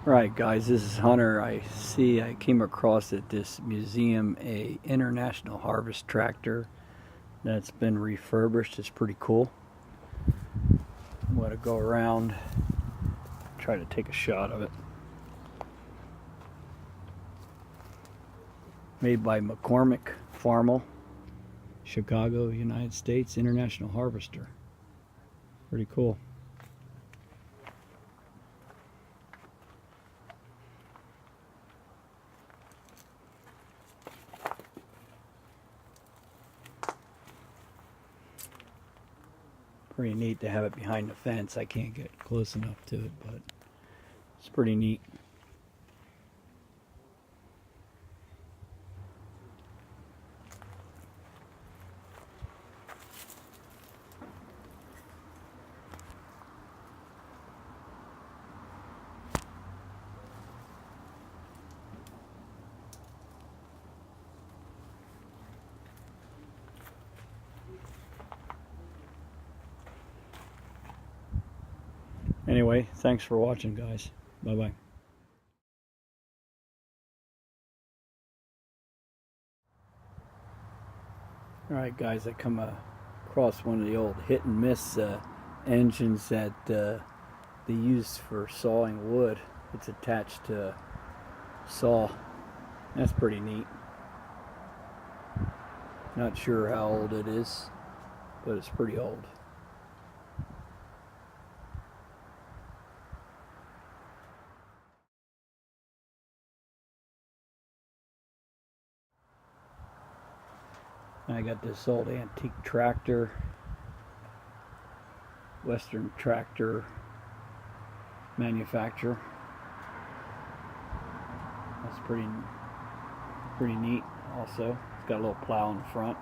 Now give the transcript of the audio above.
Right, guys, this is Hunter. I came across at this museum a International Harvest tractor that's been refurbished. It's pretty cool. I'm going to go around, try to take a shot of it. Made by McCormick Farmel, Chicago, United States. International Harvester. Pretty cool. Pretty neat to have it behind the fence. I can't get close enough to it, but it's pretty neat. Anyway, thanks for watching, guys. Bye-bye. Alright, guys, I come across one of the old hit and miss engines that they use for sawing wood. It's attached to a saw. That's pretty neat. Not sure how old it is, but it's pretty old. I got this old antique tractor, Western tractor manufacturer. That's pretty neat also. It's got a little plow in the front.